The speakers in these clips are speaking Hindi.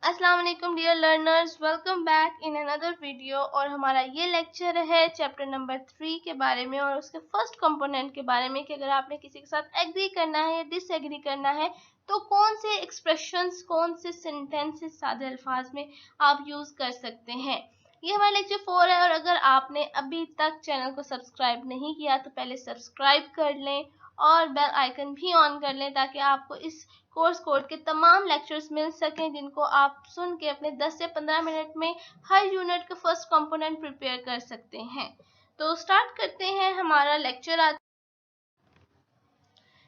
अस्सलाम वालेकुम dear learners, welcome back in another video. और हमारा ये लेक्चर है चैप्टर नंबर 3 के बारे में और उसके फर्स्ट कंपोनेंट के बारे में कि अगर आपने किसी के साथ एग्री करना है या डिसएग्री करना है तो कौन से एक्सप्रेशंस, कौन से सेंटेंसेस सादे अल्फाज में आप यूज़ कर सकते हैं। ये हमारा लेक्चर 4 है और अगर आपने अभी तक चैनल को सब्सक्राइब नहीं किया तो पहले सब्सक्राइब कर लें और बेल आइकन भी ऑन कर लें ताकि आपको इस कोर्स कोड के तमाम लेक्चर्स मिल सकें जिनको आप सुन के अपने 10 से 15 मिनट में हर यूनिट का फर्स्ट कंपोनेंट प्रिपेयर कर सकते हैं। तो स्टार्ट करते हैं हमारा लेक्चर आज।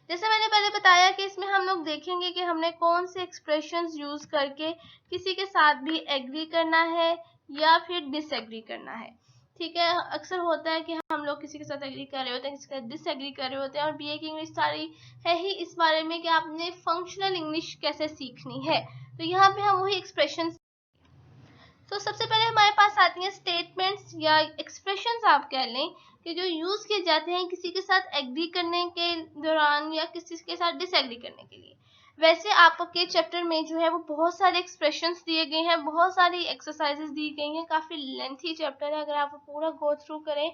जैसे मैंने पहले बताया कि इसमें हम लोग देखेंगे कि हमने कौन से एक्सप्रेशंस यूज करके किसी के साथ भी एग्री करना है या फिर डिसएग्री करना है। ठीक है, अक्सर होता है कि हम लोग किसी के साथ एग्री कर रहे होते हैं, किसी के साथ डिसएग्री कर रहे होते हैं और बीए की इंग्लिश सारी है ही इस बारे में कि आपने फंक्शनल इंग्लिश कैसे सीखनी है। तो यहाँ पे हम वही एक्सप्रेशन। तो सबसे पहले हमारे पास आती हैं स्टेटमेंट्स या एक्सप्रेशंस, आप कह लें कि जो यूज किए जाते हैं किसी के साथ एग्री करने के दौरान या किसी के साथ डिसएग्री करने के लिए। वैसे आपके चैप्टर में जो है वो बहुत सारे एक्सप्रेशंस दिए गए हैं, बहुत सारी एक्सरसाइजेस दी गई हैं, काफी लेंथी चैप्टर है। अगर आप पूरा गो थ्रू करें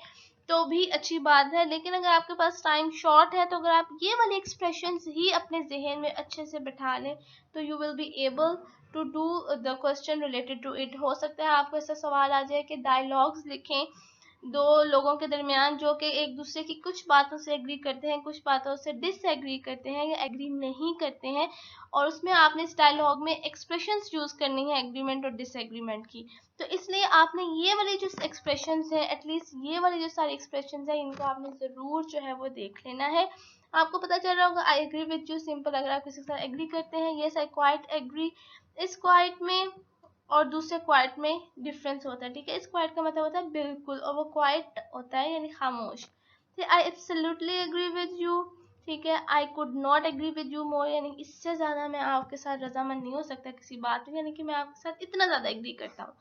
तो भी अच्छी बात है, लेकिन अगर आपके पास टाइम शॉर्ट है तो अगर आप ये वाले एक्सप्रेशंस ही अपने जहन में अच्छे से बिठा लें तो you will be able to do the question related to it. हो सकता है आपको ऐसा सवाल आ जाए कि डायलॉग्स लिखें दो लोगों के दरमियान जो कि एक दूसरे की कुछ बातों से एग्री करते हैं, कुछ बातों से डिसएग्री करते हैं या एग्री नहीं करते हैं, और उसमें आपने इस डायलॉग में एक्सप्रेशंस यूज करनी है एग्रीमेंट और डिसएग्रीमेंट की। तो इसलिए आपने ये वाले जो एक्सप्रेशंस हैं, एटलीस्ट ये वाले जो सारे एक्सप्रेशंस हैं, इनको आपने ज़रूर जो है वो देख लेना है। आपको पता चल रहा होगा I agree with you simple, अगर आप किसी के साथ एग्री करते हैं, यस आई क्वाइट एग्री। इस क्वाइट में और दूसरे क्वाइट में डिफरेंस होता है। ठीक है, इस क्वाइट का मतलब होता है बिल्कुल और वो क्वाइट होता है यानी खामोश। I absolutely agree with you. ठीक है, I could not agree with you more, यानी इससे ज्यादा मैं आपके साथ रजामंद नहीं हो सकता किसी बात में, यानी कि मैं आपके साथ इतना ज्यादा एग्री करता हूँ।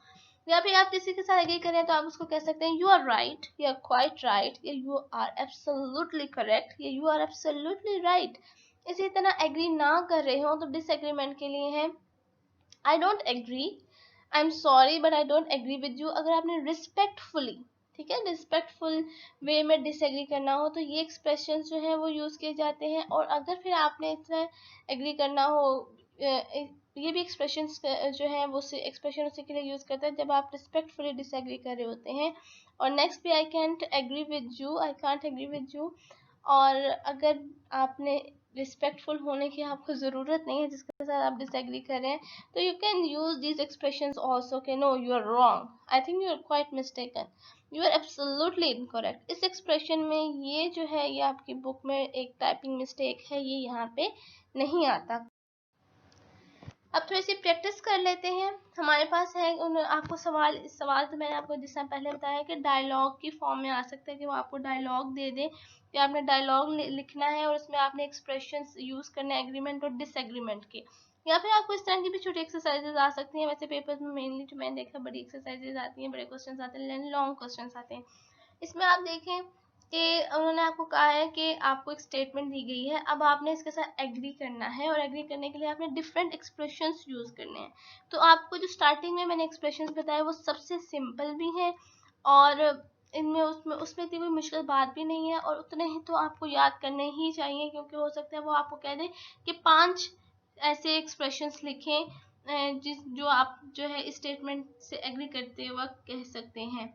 या फिर आप किसी के साथ एग्री करें तो आप उसको कह सकते हैं you are right, you are quite right, या यू आर एब्सोल्युटली करेक्ट, या यू आर एब्सोल्युटली राइट। इसी तरह एग्री ना कर रहे हो तो डिसएग्रीमेंट के लिए है I don't agree, I am sorry but I don't agree with you. अगर आपने रिस्पेक्टफुली, ठीक है, रिस्पेक्टफुल वे में डिसएग्री करना हो तो ये एक्सप्रेशन जो है वो यूज किए जाते हैं। और अगर फिर आपने इतना एग्री करना हो, ये भी एक्सप्रेशन जो है वो एक्सप्रेशन उसी के लिए यूज करते हैं जब आप रिस्पेक्टफुली डिसएग्री कर रहे होते हैं। और नेक्स्ट भी I can't agree with you, I can't agree with you. और अगर आपने रिस्पेक्टफुल होने की आपको ज़रूरत नहीं है जिसके साथ आप डिसएग्री कर रहे हैं, तो you can use these expressions also कि no you are wrong, I think you are quite mistaken, you are absolutely incorrect. इस एक्सप्रेशन में ये जो है ये आपकी बुक में एक टाइपिंग मिस्टेक है, ये यहाँ पे नहीं आता। अब थोड़ी सी प्रैक्टिस कर लेते हैं। हमारे पास है आपको सवाल तो मैंने आपको जिस तरह पहले बताया कि डायलॉग की फॉर्म में आ सकता है कि वो आपको डायलॉग दे दे कि आपने डायलॉग लिखना है और उसमें आपने एक्सप्रेशंस यूज करने हैं एग्रीमेंट और डिसएग्रीमेंट के। या फिर आपको इस तरह की भी छोटी एक्सरसाइजेज आ सकती हैं। वैसे पेपर्स में मेनली जो मैंने देखा बड़ी एक्सरसाइजेज आती हैं, बड़े क्वेश्चन आते हैं, लॉन्ग क्वेश्चन आते हैं। इसमें आप देखें कि उन्होंने आपको कहा है कि आपको एक स्टेटमेंट दी गई है, अब आपने इसके साथ एग्री करना है और एग्री करने के लिए आपने डिफरेंट एक्सप्रेशंस यूज करने हैं। तो आपको जो स्टार्टिंग में मैंने एक्सप्रेशंस बताए वो सबसे सिंपल भी हैं और इनमें उसमें उसमें इतनी कोई मुश्किल बात भी नहीं है और उतने ही तो आपको याद करने ही चाहिए, क्योंकि हो सकता है वो आपको कह दें कि 5 ऐसे एक्सप्रेशंस लिखें जो आप जो है स्टेटमेंट से एग्री करते वक्त कह सकते हैं।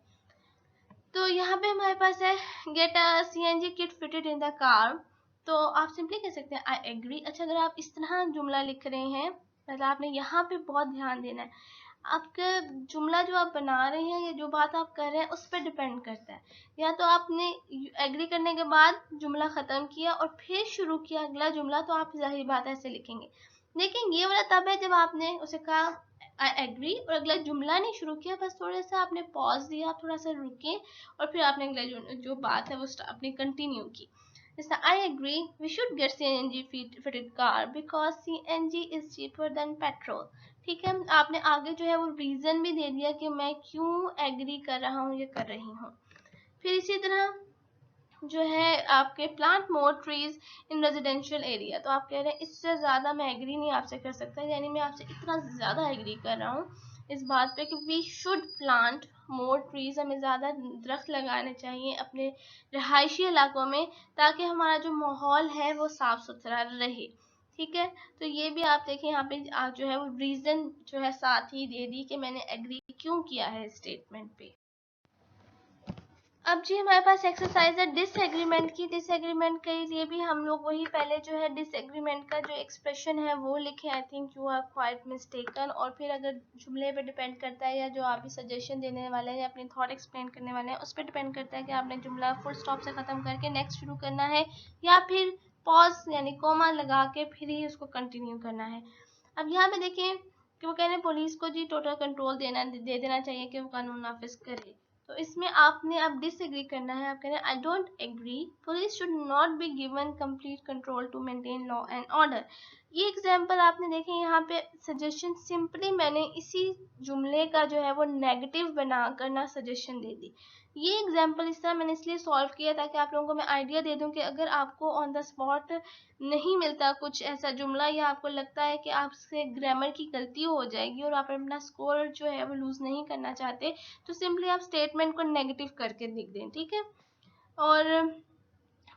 तो यहाँ पे हमारे पास है get a CNG kit fitted in the car. तो आप सिंपली कह सकते हैं आई एग्री। अच्छा, अगर आप इस तरह जुमला लिख रहे हैं मतलब आपने यहाँ पे बहुत ध्यान देना है। आपका जुमला जो आप बना रहे हैं या जो बात आप कर रहे हैं उस पर डिपेंड करता है। या तो आपने एग्री करने के बाद जुमला ख़त्म किया और फिर शुरू किया अगला जुमला, तो आप जाहिर बात ऐसे लिखेंगे। लेकिन ये वाला तब है जब आपने उसे कहा आई एग्री और अगला जुमला नहीं शुरू किया, बस थोड़ा सा आपने पॉज दिया, थोड़ा सा रुके और फिर आपने अगला जो बात है वो आपने कंटिन्यू की। जैसे I agree we should get CNG fitted car because CNG is cheaper than petrol. ठीक है, आपने आगे जो है वो रीजन भी दे दिया कि मैं क्यों एग्री कर रहा हूँ या कर रही हूँ। फिर इसी तरह जो है आपके plant more trees in residential area. तो आप कह रहे हैं इससे ज़्यादा मैं एग्री नहीं आपसे कर सकता, यानी मैं आपसे इतना ज़्यादा एग्री कर रहा हूँ इस बात पे कि we should plant more trees, हमें ज़्यादा दरख्त लगाने चाहिए अपने रहायशी इलाकों में, ताकि हमारा जो माहौल है वो साफ़ सुथरा रहे। ठीक है, तो ये भी आप देखें यहाँ पे जो है वो रीज़न जो है साथ ही दे दी कि मैंने एग्री क्यों किया है स्टेटमेंट पे। अब जी हमारे पास एक्सरसाइज है डिसएग्रीमेंट की। डिसएग्रीमेंट के लिए भी हम लोग वही पहले जो है डिसएग्रीमेंट का जो एक्सप्रेशन है वो लिखे। I think you are quite mistaken. और फिर अगर जुमले पे डिपेंड करता है या जो आप भी सजेशन देने वाले हैं या अपनी थॉट एक्सप्लेन करने वाले हैं उस पर डिपेंड करता है कि आपने जुमला फुल स्टॉप से ख़त्म करके नेक्स्ट शुरू करना है या फिर पॉज यानी कोमा लगा के फिर ही उसको कंटिन्यू करना है। अब यहाँ पे देखें कि वो कह रहे हैं पुलिस को जी टोटल कंट्रोल दे देना चाहिए कि वो कानून नाफिज करे। तो इसमें आपने अब डिसएग्री करना है। आप कह रहे हैं I don't agree, police should not be given complete control to maintain law and order. ये एग्जांपल आपने देखे यहाँ पे सजेशन सिंपली मैंने इसी जुमले का जो है वो नेगेटिव बना कर ना सजेशन दे दी। ये एग्जांपल इस तरह मैंने इसलिए सॉल्व किया ताकि आप लोगों को मैं आइडिया दे दूं कि अगर आपको ऑन द स्पॉट नहीं मिलता कुछ ऐसा जुमला या आपको लगता है कि आपसे ग्रामर की गलती हो जाएगी और आप अपना स्कोर जो है वो लूज नहीं करना चाहते, तो सिंपली आप स्टेटमेंट को नेगेटिव करके लिख दें। ठीक है, और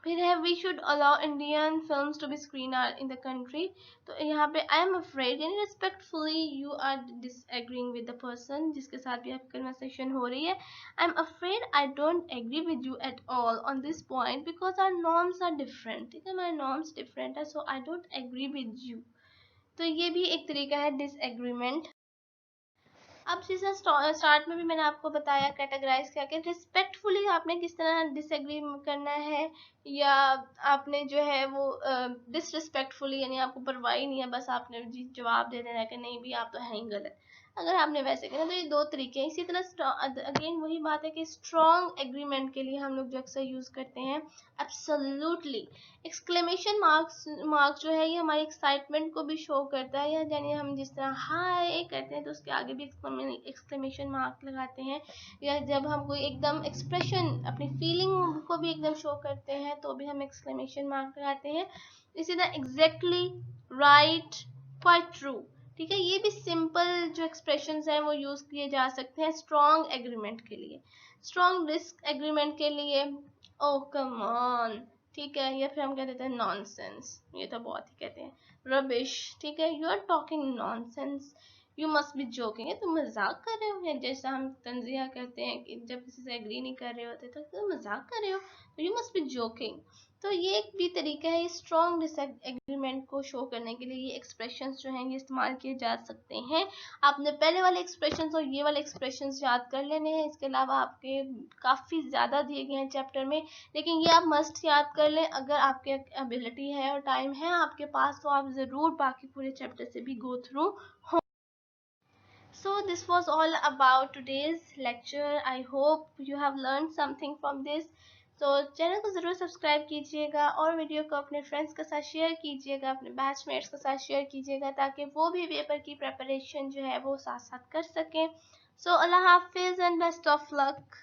फिर है we should allow Indian films to be screen in the country. तो यहाँ पे आई एम अफ्रेड यानी respectfully you are disagreeing with the person जिसके साथ भी आपकी कन्वर्सेशन हो रही है। I am afraid I don't agree with you at all on this point because our norms are different. ठीक है, हमारे नॉर्म्स डिफरेंट है, so I don't agree with you. तो ये भी एक तरीका है डिसएग्रीमेंट। अब जैसे स्टार्ट में भी मैंने आपको बताया कैटेगराइज किया कि रिस्पेक्टफुली आपने किस तरह डिसएग्री करना है या आपने जो है वो डिसरिस्पेक्टफुली यानी आपको परवाह नहीं है, बस आपने जी जवाब दे देना है कि नहीं भी आप तो हैं ही गलत। अगर आपने वैसे करना तो ये दो तरीके हैं। इसी तरह अगेन वही बात है कि स्ट्रॉन्ग एग्रीमेंट के लिए हम लोग जो अक्सर यूज करते हैं एब्सोल्युटली। एक्सक्लेमेशन मार्क्स जो है ये हमारी एक्साइटमेंट को भी शो करता है, या यानी हम जिस तरह हाय कहते हैं तो उसके आगे भी एक्सक्लेमेशन मार्क लगाते हैं, या जब हम कोई एकदम एक्सप्रेशन अपनी फीलिंग को भी एकदम शो करते हैं तो भी हम एक्सक्लेमेशन मार्क लगाते हैं। इसी तरह एग्जैक्टली, राइट, क्वाइट ट्रू। ठीक है, ये भी सिंपल जो एक्सप्रेशंस हैं वो यूज किए जा सकते हैं स्ट्रॉन्ग एग्रीमेंट के लिए। स्ट्रॉन्ग डिस एग्रीमेंट के लिए ओह कम ऑन, ठीक है, या फिर हम कह देते हैं नॉनसेंस, ये तो बहुत ही कहते हैं रबिश। ठीक है, you are talking nonsense, you must be joking, ये तुम मजाक कर रहे हो। या जैसा हम तंजिया कहते हैं कि जब किसी से एग्री नहीं कर रहे होते तो तुम मजाक कर रहे हो, तो यू मस्ट बी जोकिंग। तो ये एक भी तरीका है स्ट्रॉन्ग डिसएग्रीमेंट को शो करने के लिए। ये एक्सप्रेशंस जो हैं ये इस्तेमाल किए जा सकते हैं। आपने पहले वाले एक्सप्रेशंस और ये वाले एक्सप्रेशंस याद कर लेने हैं। इसके अलावा आपके काफ़ी ज़्यादा दिए गए हैं चैप्टर में, लेकिन ये आप मस्ट याद कर लें। अगर आपके एबिलिटी है और टाइम है आपके पास तो आप ज़रूर बाकी पूरे चैप्टर से भी गो थ्रू हो। So this was all about today's lecture. I hope you have learned something from this. तो चैनल को ज़रूर सब्सक्राइब कीजिएगा और वीडियो को अपने फ्रेंड्स के साथ शेयर कीजिएगा, अपने बैचमेट्स के साथ शेयर कीजिएगा ताकि वो भी पेपर की प्रिपरेशन जो है वो साथ साथ कर सकें। सो अल्लाह हाफिज़ एंड बेस्ट ऑफ लक।